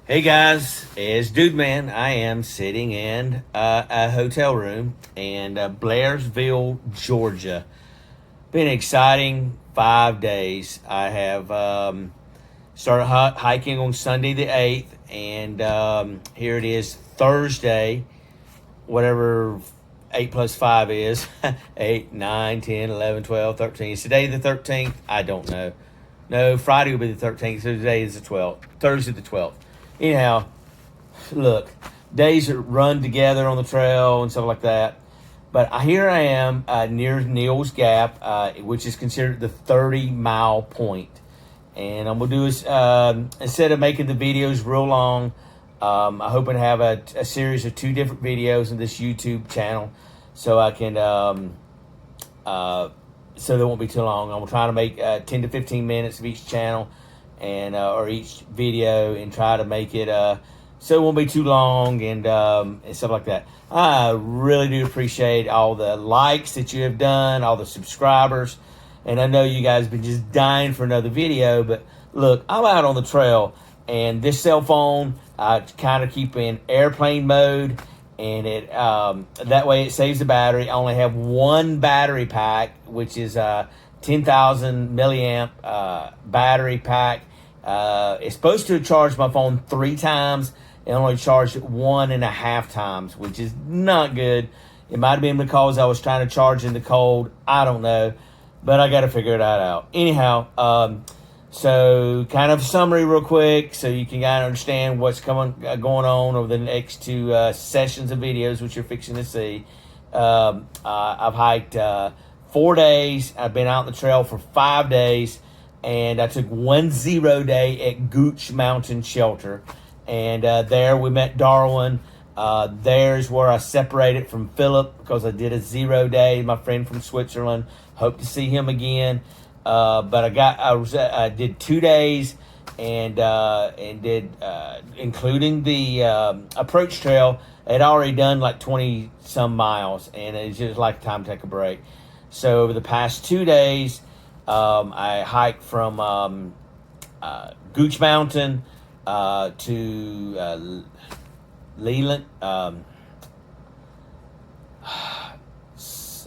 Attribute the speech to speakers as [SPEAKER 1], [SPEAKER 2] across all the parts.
[SPEAKER 1] Hey guys, it's DudeMan. I am sitting in a hotel room in Blairsville, Georgia. Been an exciting 5 days. I have started hiking on Sunday the 8th, and here it is Thursday, whatever 8 plus 5 is 8, 9, 10, 11, 12, 13. Is today the 13th? I don't know. No, Friday will be the 13th, so today is the 12th. Thursday the 12th. Anyhow, look, days that run together on the trail and stuff like that. But here I am near Neal's Gap, which is considered the 30-mile point. And I'm going to do is, instead of making the videos real long, I'm hoping to have a series of 2 different videos in this YouTube channel so I can, so they won't be too long. I'm trying to make 10 to 15 minutes of each channel and or each video, and try to make it so it won't be too long and stuff like that. I really do appreciate all the likes that you have done, all the subscribers, and I know you guys have been just dying for another video. But look, I'm out on the trail, and this cell phone I kind of keep in airplane mode, and it that way it saves the battery. I only have one battery pack, which is 10,000 milliamp battery pack. It's supposed to charge my phone 3 times and only charged it 1.5 times, which is not good. It might have been because I was trying to charge in the cold. I don't know, but I got to figure that out. Anyhow, so kind of summary real quick so you can kind of understand what's going on over the next 2 sessions of videos, which you're fixing to see. I've hiked 4 days. I've been out on the trail for 5 days, and I took 1 0 day at Gooch Mountain Shelter. And there we met Darwin. There's where I separated from Philip because I did a 0 day. My friend from Switzerland. Hope to see him again. But I did 2 days and did including the approach trail. I'd already done like 20 some miles, and it's just like time to take a break. So over the past 2 days, I hiked from Gooch Mountain to Leland,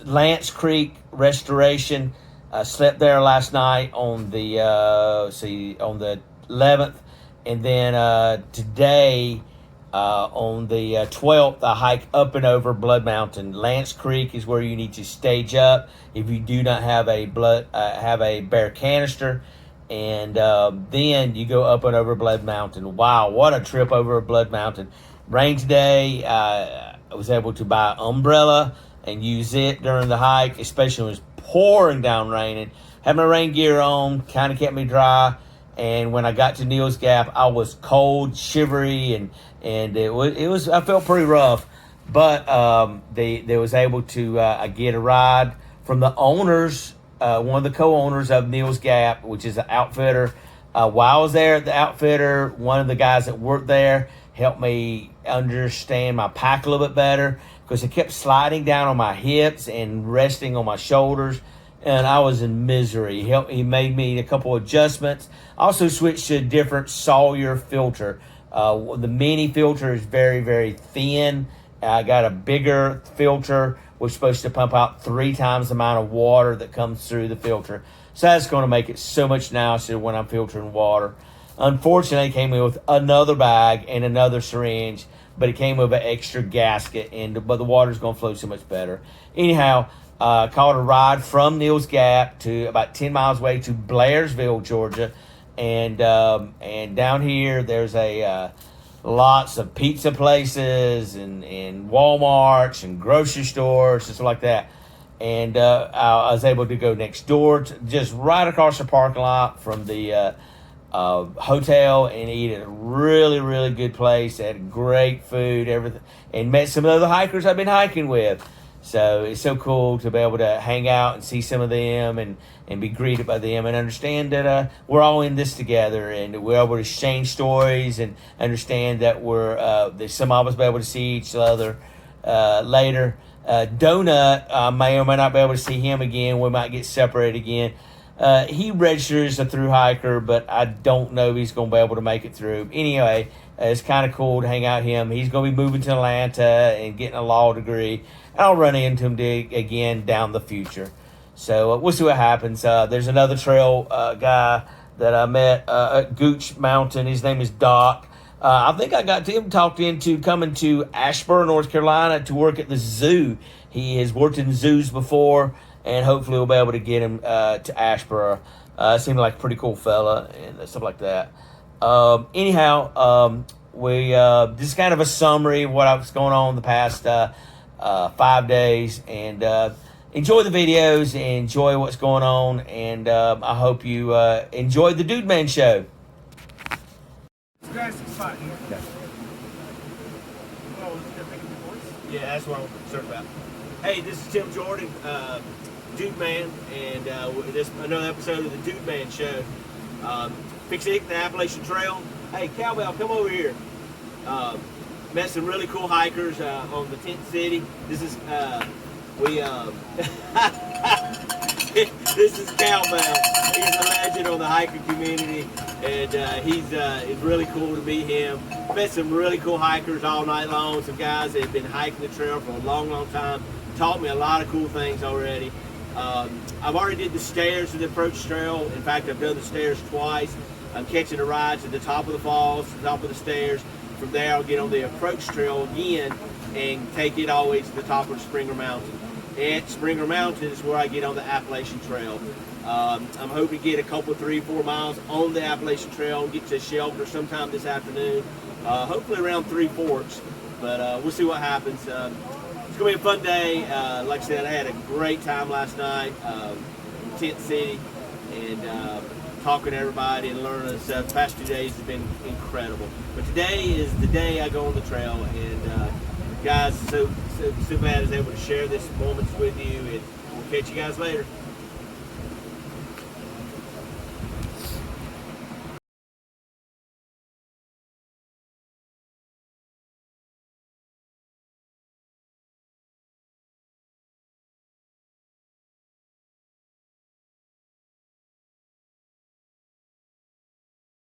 [SPEAKER 1] Lance Creek Restoration. I slept there last night on the on the 11th, and then today on the 12th, I hike up and over Blood Mountain. Lance Creek is where you need to stage up if you do not have a bear canister, and then you go up and over Blood Mountain. Wow, what a trip over Blood Mountain! Rain today. I was able to buy an umbrella and use it during the hike, especially when it was pouring down raining. Had my rain gear on, kind of kept me dry. And when I got to Neal's Gap, I was cold, shivery, and it was I felt pretty rough. But they was able to get a ride from the owners, one of the co-owners of Neal's Gap, which is an outfitter. While I was there at the outfitter, one of the guys that worked there helped me understand my pack a little bit better, because it kept sliding down on my hips and resting on my shoulders, and I was in misery. He made me a couple adjustments. Also switched to a different Sawyer filter. The mini filter is very, very thin. I got a bigger filter, which is supposed to pump out 3 times the amount of water that comes through the filter. So that's going to make it so much nicer when I'm filtering water. Unfortunately, it came in with another bag and another syringe, but it came with an extra gasket, but the water's going to flow so much better. Anyhow, called a ride from Neal's Gap to about 10 miles away to Blairsville, Georgia, and down here there's lots of pizza places and Walmarts and grocery stores and stuff like that. And I was able to go next door, just right across the parking lot from the hotel, and eat at a really, really good place. They had great food, everything, and met some of the other hikers I've been hiking with. So it's so cool to be able to hang out and see some of them and be greeted by them, and understand that we're all in this together, and we're able to exchange stories and understand that that some of us be able to see each other later. Donut, may or may not be able to see him again. We might get separated again. He registered as a through hiker, but I don't know if he's going to be able to make it through. Anyway, it's kind of cool to hang out with him. He's going to be moving to Atlanta and getting a law degree. I'll run into him again down the future. So we'll see what happens. There's another trail guy that I met at Gooch Mountain. His name is Doc. I think I got him talked into coming to Ashburn, North Carolina to work at the zoo. He has worked in zoos before, and hopefully we'll be able to get him to Ashburn. Seemed like a pretty cool fella and stuff like that. Anyhow, this is kind of a summary of what was going on the past 5 days, and enjoy the videos, enjoy what's going on, and I hope you enjoy the DudeMan show.
[SPEAKER 2] Grassy spot here.
[SPEAKER 1] Yeah.
[SPEAKER 2] Oh, is that making the voice?
[SPEAKER 1] Yeah, that's what I'm concerned about. Hey, this is Tim Jordan, DudeMan, and this another episode of the DudeMan show. Fixing the Appalachian Trail. Hey, Cowbell, come over here. Met some really cool hikers on the tent city. This is this is Cowbell. He's a legend on the hiking community, and it's really cool to meet him. Met some really cool hikers all night long. Some guys that have been hiking the trail for a long, long time. Taught me a lot of cool things already. I've already did the stairs to the approach trail. In fact, I've done the stairs twice. I'm catching the rides at the top of the falls, the top of the stairs. From there, I'll get on the approach trail again and take it all the way to the top of Springer Mountain. At Springer Mountain is where I get on the Appalachian Trail. I'm hoping to get a couple, 3-4 miles on the Appalachian Trail and get to a shelter sometime this afternoon, hopefully around Three Forks, but we'll see what happens. It's going to be a fun day. Like I said, I had a great time last night in Tent City, and talking to everybody and learning stuff. The past 2 days have been incredible. But today is the day I go on the trail, and guys, so glad I was able to share this moments with you, and we'll catch you guys later.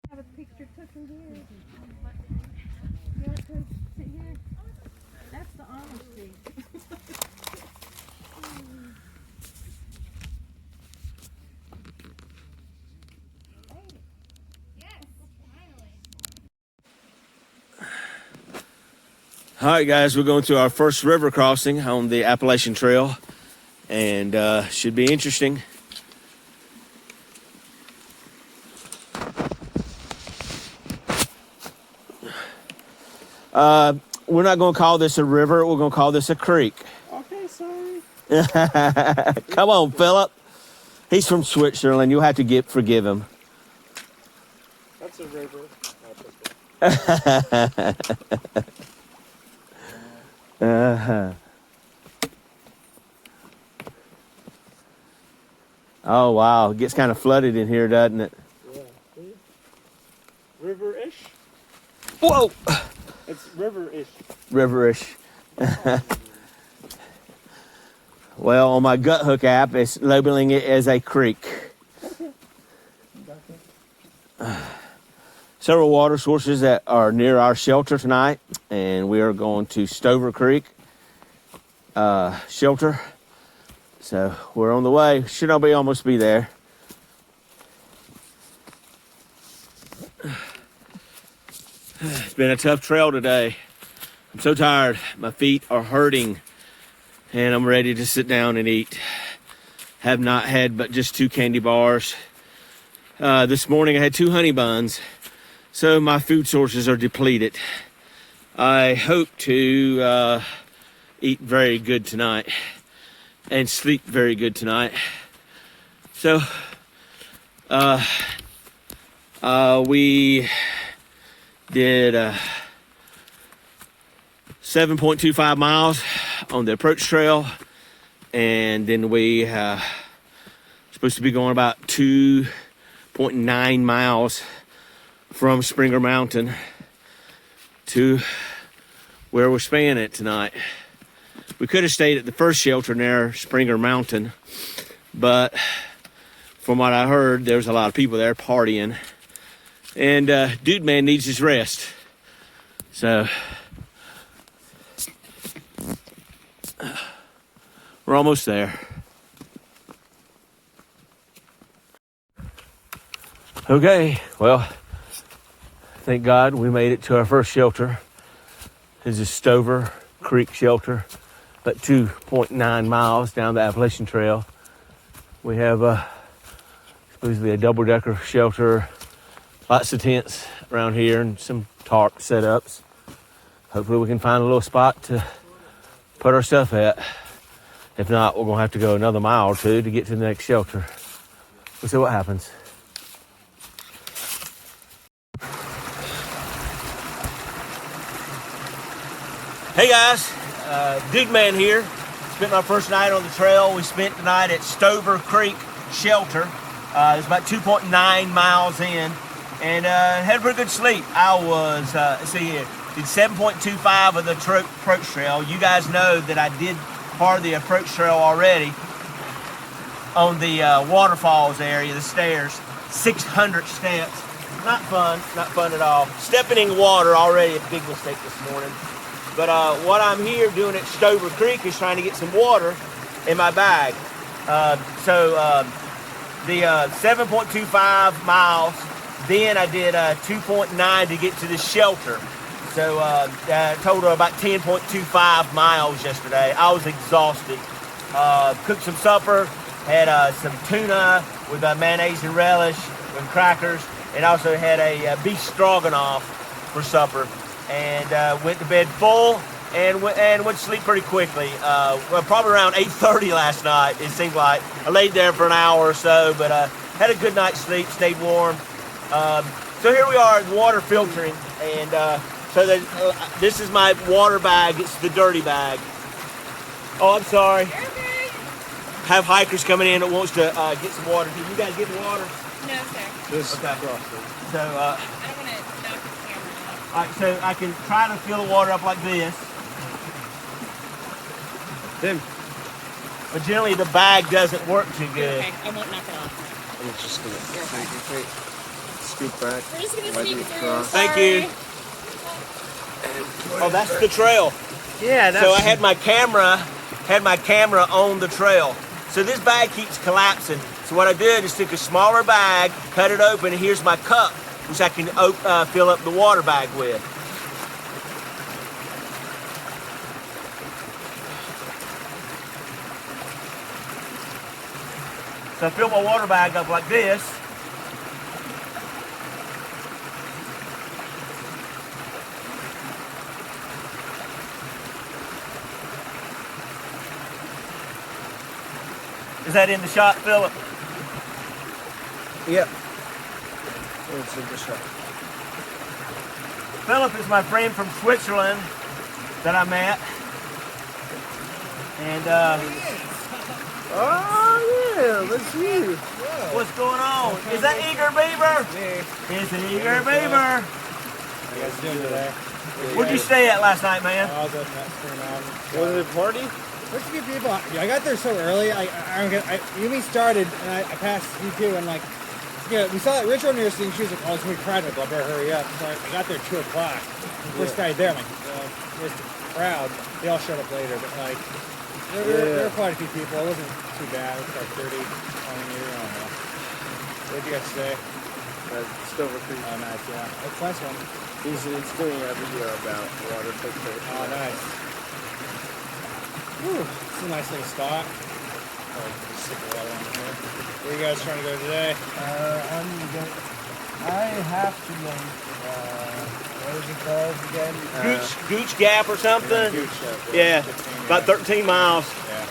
[SPEAKER 3] Have a picture took in here. You want to sit here? That's the honesty.
[SPEAKER 1] All right, guys, we're going to our first river crossing on the Appalachian Trail, and should be interesting. We're not going to call this a river. We're going to call this a creek.
[SPEAKER 2] Okay, sorry.
[SPEAKER 1] Come on, Philip. He's from Switzerland. You'll have to forgive him.
[SPEAKER 2] That's a river.
[SPEAKER 1] Uh-huh. Oh, wow. It gets kind of flooded in here, doesn't it?
[SPEAKER 2] Yeah. See? River-ish?
[SPEAKER 1] Whoa!
[SPEAKER 2] It's river-ish.
[SPEAKER 1] River-ish. Well, on my Gut Hook app, it's labeling it as a creek. Several water sources that are near our shelter tonight, and we are going to Stover Creek shelter. So we're on the way. Should almost be there. It's been a tough trail today. I'm so tired. My feet are hurting, and I'm ready to sit down and eat. Have not had but just 2 candy bars. This morning I had 2 honey buns. So my food sources are depleted. I hope to eat very good tonight and sleep very good tonight. So we did 7.25 miles on the approach trail, and then we supposed to be going about 2.9 miles from Springer Mountain to where we're staying at tonight. We could have stayed at the first shelter near Springer Mountain, but from what I heard, there's a lot of people there partying. And DudeMan needs his rest. So we're almost there. Okay, well, thank God we made it to our first shelter. This is Stover Creek Shelter, about 2.9 miles down the Appalachian Trail. We have supposedly a double-decker shelter, lots of tents around here and some tarp setups. Hopefully we can find a little spot to put our stuff at. If not, we're gonna have to go another mile or two to get to the next shelter. We'll see what happens. Hey guys, DudeMan here. Spent my first night on the trail. We spent the night at Stover Creek Shelter. It was about 2.9 miles in, and had a pretty good sleep. I was, did 7.25 of the approach trail. You guys know that I did part of the approach trail already on the waterfalls area, the stairs, 600 steps. Not fun at all. Stepping in water, already a big mistake this morning. But what I'm here doing at Stover Creek is trying to get some water in my bag. The 7.25 miles, then I did 2.9 to get to the shelter. So total about 10.25 miles yesterday. I was exhausted. Cooked some supper, had some tuna with mayonnaise and relish with crackers, and also had a beef stroganoff for supper. And went to bed full and went to sleep pretty quickly. Probably around 8:30 last night, it seemed like. I laid there for an hour or so, but had a good night's sleep, stayed warm. So here we are, water filtering, and this is my water bag. It's the dirty bag. Oh, I'm sorry. Have hikers coming in that wants to get some water. Can you guys get the water?
[SPEAKER 3] No, sir.
[SPEAKER 2] This
[SPEAKER 1] Okay. So,
[SPEAKER 3] I don't want to knock the camera off.
[SPEAKER 1] all right, so I can try to fill the water up like this.
[SPEAKER 2] Tim,
[SPEAKER 1] But generally the bag doesn't work too good.
[SPEAKER 3] Okay, I won't knock it off.
[SPEAKER 2] I'm just gonna scoop back.
[SPEAKER 3] We're just gonna
[SPEAKER 2] Wipe
[SPEAKER 3] sneak
[SPEAKER 2] it
[SPEAKER 3] through.
[SPEAKER 2] across.
[SPEAKER 1] Thank you. Oh, that's the trail.
[SPEAKER 2] Yeah, that's
[SPEAKER 1] So I had my camera on the trail. So this bag keeps collapsing. So what I did is took a smaller bag, cut it open, and here's my cup, which I can fill up the water bag with. So I fill my water bag up like this. Is that in the shot, Philip?
[SPEAKER 2] Yep. It's in the shot.
[SPEAKER 1] Philip is my friend from Switzerland that I met. And
[SPEAKER 2] Oh yeah, that's you.
[SPEAKER 1] what's going on? Is that Eager Beaver?
[SPEAKER 2] Me.
[SPEAKER 1] It's an Eager Beaver.
[SPEAKER 2] How you guys doing today?
[SPEAKER 1] Where'd you stay at last night, man?
[SPEAKER 2] I was at Mexican Mountain. Was it a party? There's a few people. I got there so early. Yumi started, and I passed you too, and like, yeah, we saw that Rachel nursing. She was like, "Oh, it's gonna be crowded. I better hurry up." So I got there 2 o'clock. First guy there, I'm like, "Where's the crowd?" They all showed up later, but like, there were quite a few people. It wasn't too bad. It was like 30, 20 years. I don't know. Where'd you guys stay?
[SPEAKER 4] Stover Creek.
[SPEAKER 2] Oh, nice. Yeah, that's a nice one.
[SPEAKER 4] He's doing a video about water filtration.
[SPEAKER 2] Oh, nice. Whew, it's a nice little spot. Oh, just stick the water on here. Where are you guys trying to go today?
[SPEAKER 4] I have to go. What is it called again?
[SPEAKER 1] Gooch Gap or something?
[SPEAKER 2] Gooch,
[SPEAKER 1] Yeah,
[SPEAKER 2] 15,
[SPEAKER 1] about 13 miles.
[SPEAKER 2] Yeah.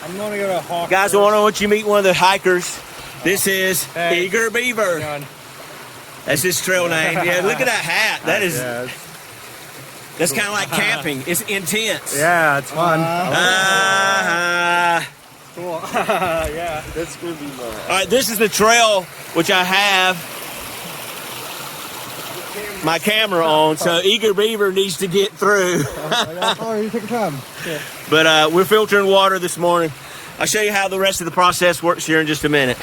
[SPEAKER 2] I'm going to go to Hawk.
[SPEAKER 1] Guys, I want to want you to meet one of the hikers. This is
[SPEAKER 2] Hey.
[SPEAKER 1] Eager Beaver. That's his trail name. Yeah, look at that hat. That is, that's kind of like camping. It's intense.
[SPEAKER 2] Yeah, it's fun.
[SPEAKER 4] Cool.
[SPEAKER 2] Yeah.
[SPEAKER 4] That's gonna be mine.
[SPEAKER 1] All right, this is the trail which I have my camera on, so Eager Beaver needs to get through.
[SPEAKER 2] Oh, you take your time.
[SPEAKER 1] But we're filtering water this morning. I'll show you how the rest of the process works here in just a minute.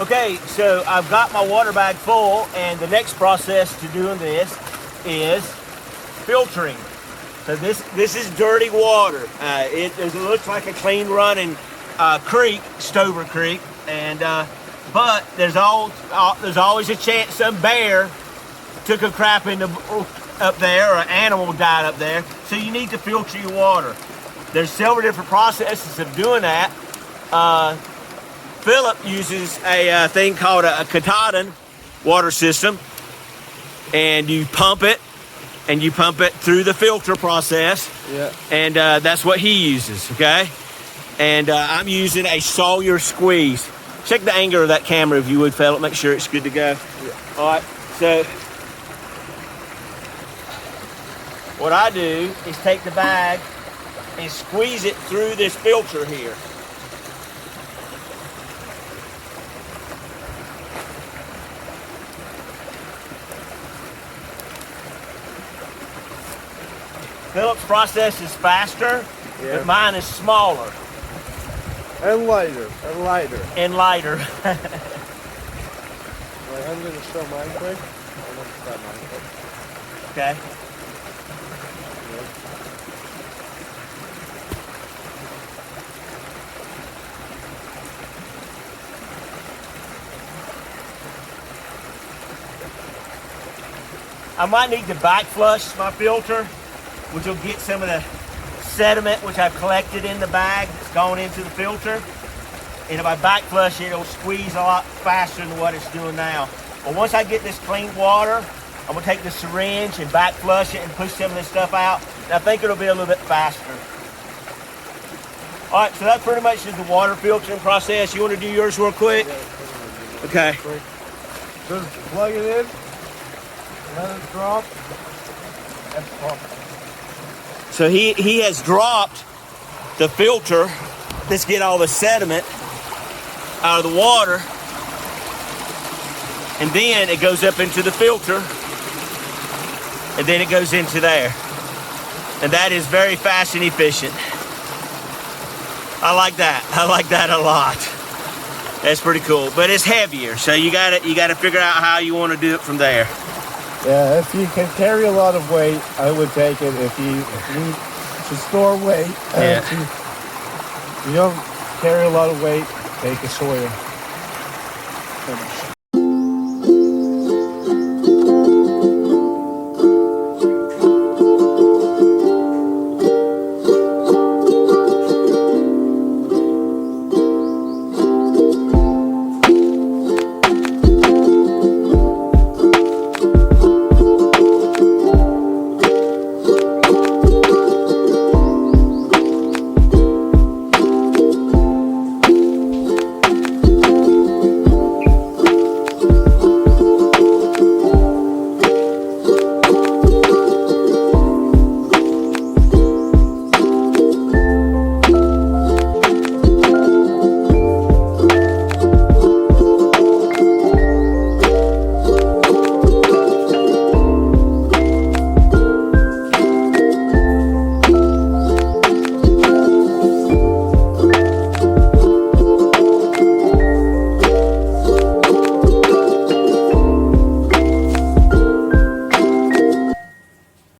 [SPEAKER 1] Okay, so I've got my water bag full, and the next process to doing this is filtering. So this is dirty water. It looks like a clean running creek, Stover Creek, and but there's always a chance some bear took a crap up there, or an animal died up there. So you need to filter your water. There's several different processes of doing that. Philip uses a thing called a Katahdin water system, and you pump it through the filter process.
[SPEAKER 4] Yeah.
[SPEAKER 1] And that's what he uses, okay? And I'm using a Sawyer squeeze. Check the angle of that camera if you would, Philip. Make sure it's good to go.
[SPEAKER 4] Yeah.
[SPEAKER 1] All right, so what I do is take the bag and squeeze it through this filter here. Philip's process is faster,
[SPEAKER 4] Yeah.
[SPEAKER 1] but mine is smaller
[SPEAKER 4] And lighter. And lighter.
[SPEAKER 1] and lighter.
[SPEAKER 4] Like, I'm gonna show mine quick. I'm gonna start mine quick.
[SPEAKER 1] Okay. I might need to back flush my filter, which will get some of the sediment which I've collected in the bag that's gone into the filter. And if I back flush it, it'll squeeze a lot faster than what it's doing now. But once I get this clean water, I'm gonna take the syringe and back flush it and push some of this stuff out. And I think it'll be a little bit faster. All right, so that's pretty much just the water filtering process. You wanna do yours real quick? Okay.
[SPEAKER 4] Just plug it in. Let it drop. And pump.
[SPEAKER 1] So he has dropped the filter. Let's get all the sediment out of the water. And then it goes up into the filter. And then it goes into there. And that is very fast and efficient. I like that. I like that a lot. That's pretty cool. But it's heavier, so you gotta figure out how you want to do it from there.
[SPEAKER 4] Yeah, if you can carry a lot of weight, I would take it. If you need to store weight,
[SPEAKER 1] Yeah.
[SPEAKER 4] if you don't carry a lot of weight, take a Sawyer.